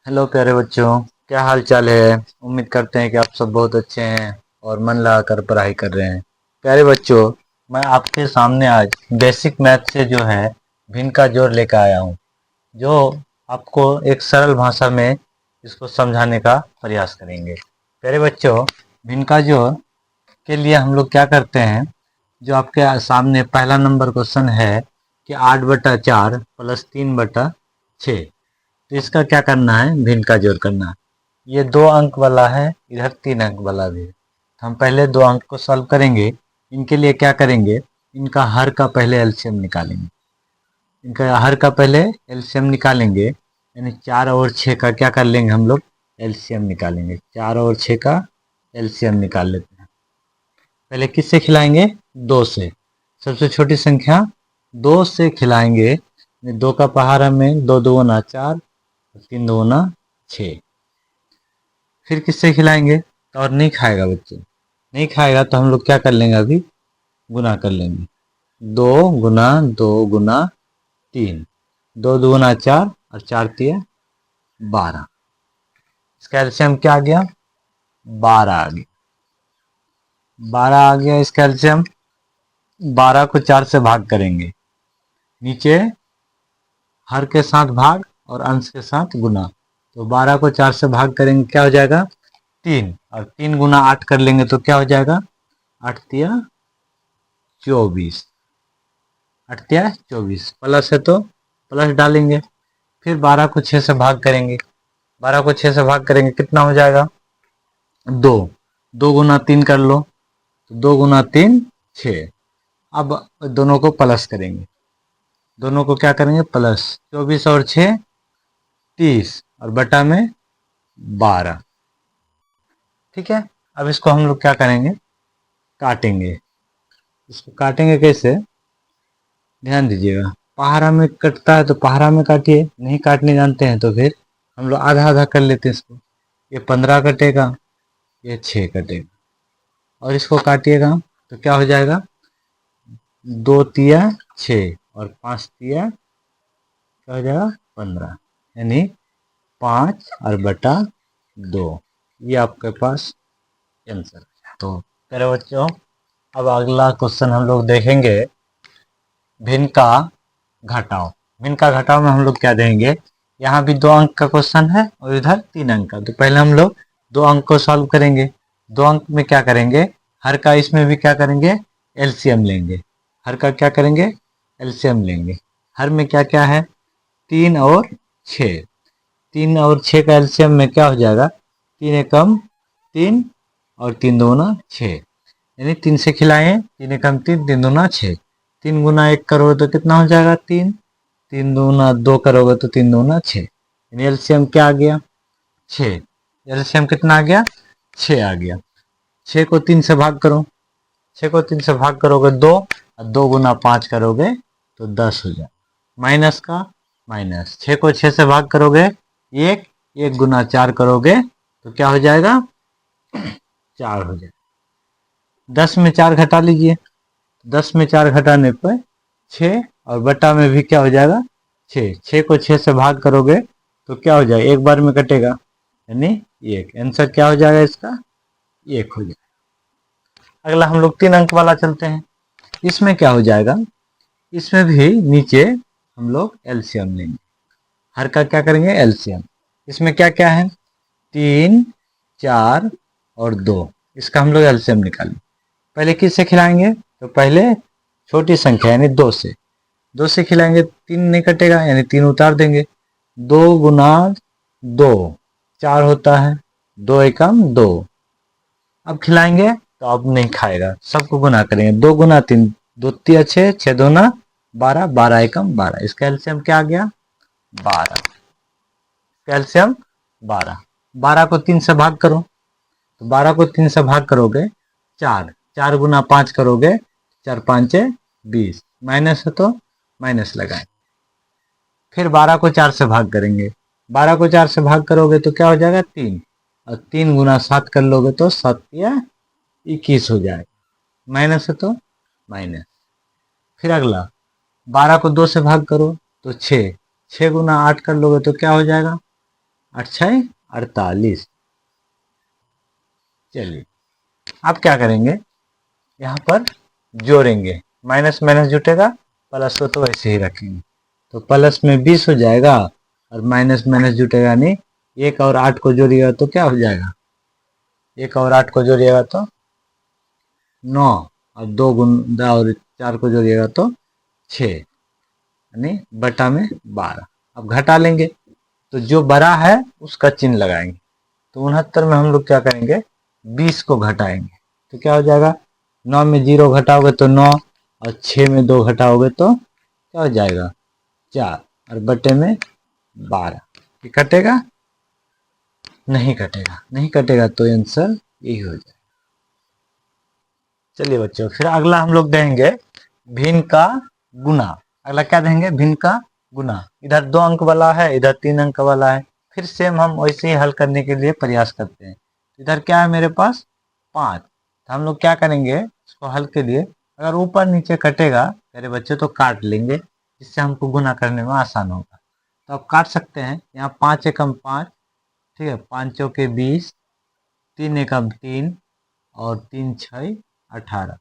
Hello प्यारे बच्चों, क्या हाल चाल है। उम्मीद करते हैं कि आप सब बहुत अच्छे हैं और मन लगाकर पढ़ाई कर रहे हैं। प्यारे बच्चों, मैं आपके सामने आज बेसिक मैथ से जो है भिन्न का जोड़ लेकर आया हूँ, जो आपको एक सरल भाषा में इसको समझाने का प्रयास करेंगे। प्यारे बच्चों, भिन्न का जोड़ के लिए हम लोग क्या करते हैं, जो आपके सामने पहला नंबर क्वेश्चन है कि 8/4 + 3/6। तो इसका क्या करना है, भिन्न का जोड़ करना है। ये 2 अंक वाला है, इधर 3 अंक वाला भी है। तो हम पहले 2 अंक को सॉल्व करेंगे। इनके लिए क्या करेंगे, इनका हर का पहले एलसीएम निकालेंगे। इनका हर का पहले एलसीएम निकालेंगे, यानी 4 और 6 का क्या कर लेंगे हम लोग, एलसीएम निकालेंगे। 4 और 6 का एलसीएम निकाल लेते हैं। पहले किससे खिलाएंगे, 2 से। सबसे छोटी संख्या 2 से खिलाएंगे। 2 का पहाड़ा में 2 दूना 4, 3 दूना 6। फिर किससे खिलाएंगे, तो और नहीं खाएगा बच्चे, नहीं खाएगा तो हम लोग क्या कर लेंगे, अभी गुना कर लेंगे। 2 × 2 × 3, 2 दूना 4 और 4 तिया 12। इसका एलसीएम क्या आ गया, 12 आ गया। 12 आ गया इसका एलसीएम। 12 को 4 से भाग करेंगे, नीचे हर के साथ भाग और अंश के साथ गुना। तो 12 को 4 से भाग करेंगे, क्या हो जाएगा 3, और 3 गुना 8 कर लेंगे तो क्या हो जाएगा 8 तिया 24। 8 तिया 24, प्लस है तो प्लस डालेंगे। फिर 12 को 6 से भाग करेंगे। 12 को 6 से भाग करेंगे, कितना हो जाएगा 2। 2 गुना 3 कर लो, तो 2 गुना 3 6। अब दोनों को प्लस करेंगे, दोनों को क्या करेंगे प्लस। 24 और 6 30, और बटा में 12। ठीक है। अब इसको हम लोग क्या करेंगे, काटेंगे। इसको काटेंगे कैसे, ध्यान दीजिएगा। पहाड़ा में कटता है तो पहाड़ा में काटिए, नहीं काटने जानते हैं तो फिर हम लोग आधा आधा कर लेते हैं इसको। ये 15 कटेगा, ये 6 कटेगा, और इसको काटिएगा तो क्या हो जाएगा 2 तिया 6 और 5 तिया क्या हो जाएगा 15, यानी 5 और बटा 2। ये आपके पास आंसर। तो प्यारे बच्चों, अब अगला क्वेश्चन हम लोग देखेंगे, भिन्न का घटाओ। भिन्न का घटाओ में हम लोग क्या देंगे, यहाँ भी 2 अंक का क्वेश्चन है और इधर 3 अंक का। तो पहले हम लोग 2 अंक को सॉल्व करेंगे। 2 अंक में क्या करेंगे, हर का इसमें भी क्या करेंगे, एलसीएम लेंगे। हर का क्या करेंगे, एलसीएम लेंगे। हर में क्या क्या है, 3 और 6। 3 और 6 का एलसीएम में क्या हो जाएगा, 3 एकम 3 और 3 दूना 6, यानी 3 से खिलाएं, 3 एकम 3, 3 दूना 6। 3 गुना 1 करोगे तो कितना हो जाएगा 3, 3 दूना 2 करोगे तो 3 दूना 6, यानी एलसीएम क्या आ गया 6। एलसीएम कितना आ गया 6 आ गया। 6 को 3 से भाग करो, 6 को 3 से भाग करोगे 2, और 2 गुना 5 करोगे तो 10 हो जाए। माइनस का माइनस, 6 को 6 से भाग करोगे 1, 1 गुना 4 करोगे तो क्या हो जाएगा 4 हो जाएगा। 10 में 4 घटा लीजिए, 10 में 4 घटाने पर 6, और बटा में भी क्या हो जाएगा 6। 6 को 6 से भाग करोगे तो क्या हो जाएगा, एक बार में कटेगा, यानी 1। आंसर क्या हो जाएगा इसका 1 हो जाएगा। अगला हम लोग 3 अंक वाला चलते हैं। इसमें क्या हो जाएगा, इसमें भी नीचे हम लोग एलसीएम लेंगे। हर का क्या करेंगे, एलसीएम। इसमें क्या क्या है, 3, 4 और 2। इसका हम लोग एलसीएम निकालेंगे। पहले किससे खिलाएंगे, तो पहले छोटी संख्या यानी 2 से। 2 से खिलाएंगे, 3 नहीं कटेगा, यानी 3 उतार देंगे। 2 गुना 2 4 होता है, 2 एकम 2। अब खिलाएंगे तो अब नहीं खाएगा, सबको गुना करेंगे। 2 गुना 3, 2 तिया 6, 6 दूना 12, 12 एकम 12। इसका एलसीएम क्या आ गया 12। कैल्शियम 12। 12 को 3 से भाग करो, तो 12 को 3 से भाग करोगे 4, 4 गुना 5 करोगे 4 5 20, माइनस है तो माइनस लगाएं। फिर 12 को 4 से भाग करेंगे, 12 को 4 से भाग करोगे तो क्या हो जाएगा 3, और 3 गुना 7 कर लोगे तो 7 या 21 हो जाएगा, माइनस है तो माइनस। फिर अगला 12 को 2 से भाग करो तो 6, 6 गुना 8 कर लोगे तो क्या हो जाएगा 8 6 48। चलिए अब क्या करेंगे, यहाँ पर जोड़ेंगे, माइनस माइनस जुटेगा, प्लस को तो वैसे ही रखेंगे, तो प्लस में 20 हो जाएगा और माइनस माइनस जुटेगा नहीं, 1 और 8 को जोड़िएगा तो क्या हो जाएगा, 1 और 8 को जोड़िएगा तो 9 और 2 गुना और 4 को जोड़िएगा तो 6, यानी बटा में 12। अब घटा लेंगे तो जो बड़ा है उसका चिन्ह लगाएंगे, तो 69 में हम लोग क्या करेंगे, 20 को घटाएंगे तो क्या हो जाएगा, 9 में 0 घटाओगे तो 9 और 6 में 2 घटाओगे तो क्या हो जाएगा 4 और बटे में 12। ये कटेगा, नहीं कटेगा, नहीं कटेगा तो आंसर यही हो जाएगा। चलिए बच्चों फिर अगला हम लोग देंगे भिन्न का गुना। अगला क्या देंगे, भिन्न का गुना। इधर 2 अंक वाला है, इधर 3 अंक वाला है, फिर सेम हम वैसे ही हल करने के लिए प्रयास करते हैं। इधर क्या है मेरे पास 5, तो हम लोग क्या करेंगे इसको हल के लिए, अगर ऊपर नीचे कटेगा मेरे बच्चे तो काट लेंगे, जिससे हमको गुना करने में आसान होगा। तो आप काट सकते हैं, यहाँ 5 एकम 5, ठीक है, 5 चौके 20, 3 एकम 3 और 3 6 18।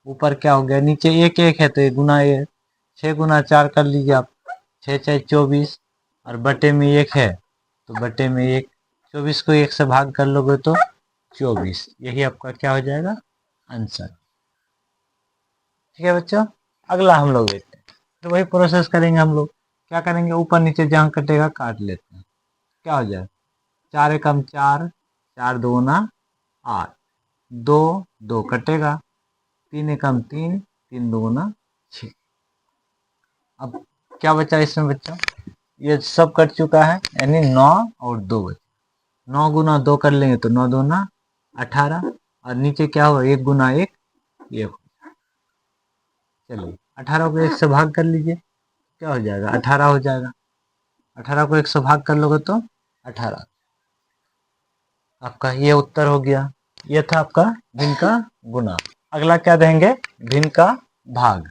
ऊपर क्या हो गया, नीचे 1 1 है तो ये गुना, ये 6 गुना 4 कर लीजिए आप, 6 6 24 और बटे में 1 है तो बटे में 1, 24 को 1 से भाग कर लोगे तो 24, यही आपका क्या हो जाएगा आंसर। ठीक है बच्चों, अगला हम लोग देखते हैं, तो वही प्रोसेस करेंगे हम लोग, क्या करेंगे ऊपर नीचे जहाँ कटेगा काट लेते हैं, क्या हो जाएगा 4 एकम 4, 4 दूना 8, 2 2 कटेगा, 3 एकम 3, 3 दूना 6। अब क्या बचा इसमें बच्चों, ये सब कट चुका है, यानी 9 और 2 बचे, 9 गुना 2 कर लेंगे तो 9 दूना 18 और नीचे क्या होगा 1 गुना 1 1। चलिए 18 को 1 से भाग कर लीजिए, क्या हो जाएगा 18 हो जाएगा, 18 को 1 से भाग कर लोगे तो 18, आपका ये उत्तर हो गया। ये था आपका भिन्न का गुना। अगला क्या देंगे, भिन्न का भाग।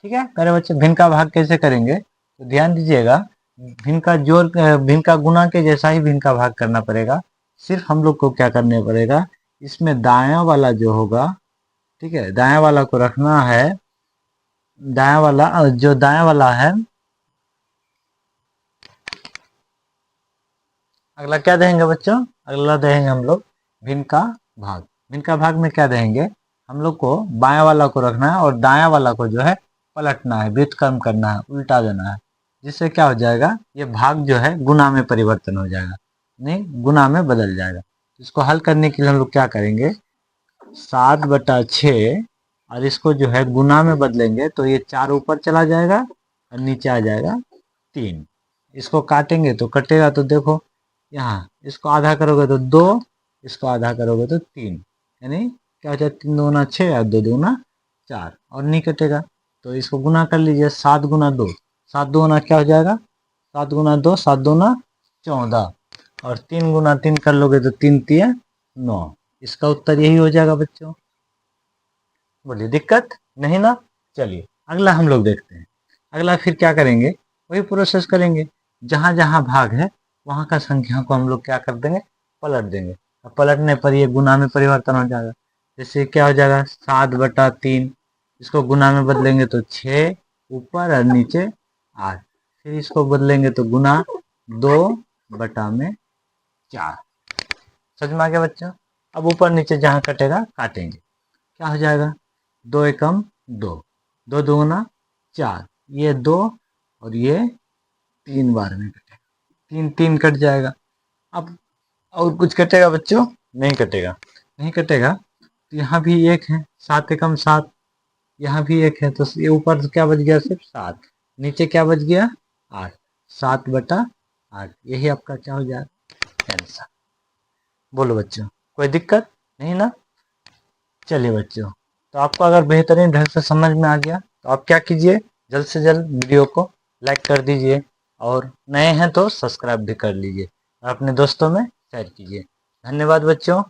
ठीक है प्यारे बच्चे, भिन्न का भाग कैसे करेंगे तो ध्यान दीजिएगा, भिन्न का जोड़ भिन्न का गुना के जैसा ही भिन्न का भाग करना पड़ेगा, सिर्फ हम लोग को क्या करने पड़ेगा, इसमें दायां वाला जो होगा, ठीक है, दायां वाला को रखना है, दायां वाला जो दायां वाला है, अगला क्या देंगे बच्चों, अगला देंगे हम लोग भिन्न का भाग। भिन्न का भाग में क्या देंगे, हम लोग को बायां वाला को रखना है और दायां वाला को जो है पलटना है, व्युत्क्रम करना है, उल्टा देना है, जिससे क्या हो जाएगा ये भाग जो है गुना में परिवर्तन हो जाएगा, नहीं गुना में बदल जाएगा। इसको हल करने के लिए हम लोग क्या करेंगे, 7/6 और इसको जो है गुना में बदलेंगे तो ये 4 ऊपर चला जाएगा और नीचे आ जाएगा 3। इसको काटेंगे तो कटेगा, तो देखो यहाँ इसको आधा करोगे तो 2, इसको आधा करोगे तो 3, यानी क्या हो जाए 3 दूना 6 और 2 दूना 4 और नहीं कटेगा, तो इसको गुना कर लीजिए, 7 गुना 2, 7 दूना क्या हो जाएगा 7 गुना 2, 7 दूना 14 और 3 गुना 3 कर लोगे तो 3 3 9। इसका उत्तर यही हो जाएगा बच्चों, बोलिए दिक्कत नहीं ना। चलिए अगला हम लोग देखते हैं, अगला फिर क्या करेंगे, वही प्रोसेस करेंगे, जहाँ जहाँ भाग है वहाँ का संख्या को हम लोग क्या कर देंगे पलट देंगे, और पलटने पर ये गुना में परिवर्तन हो जाएगा। जैसे क्या हो जाएगा 7/3, इसको गुना में बदलेंगे तो 6 ऊपर और नीचे 8, फिर इसको बदलेंगे तो गुना 2/4। समझ में आ गया बच्चों। अब ऊपर नीचे जहाँ कटेगा काटेंगे, क्या हो जाएगा 2 एकम 2, 2 दूना 4, ये 2 और ये 3 बार में कटेगा, 3 3 कट जाएगा। अब और कुछ कटेगा बच्चों, नहीं कटेगा, नहीं कटेगा, तो यहाँ भी 1 है, 7 एकम 7, यहाँ भी 1 है, तो ये ऊपर क्या बच गया सिर्फ 7, नीचे क्या बच गया 8, 7/8, यही आपका क्या हो जाएगा आंसर। बोलो बच्चों कोई दिक्कत नहीं ना। चलिए बच्चों, तो आपको अगर बेहतरीन ढंग से समझ में आ गया तो आप क्या कीजिए, जल्द से जल्द वीडियो को लाइक कर दीजिए और नए हैं तो सब्सक्राइब भी कर लीजिए और अपने दोस्तों में शेयर कीजिए। धन्यवाद बच्चों।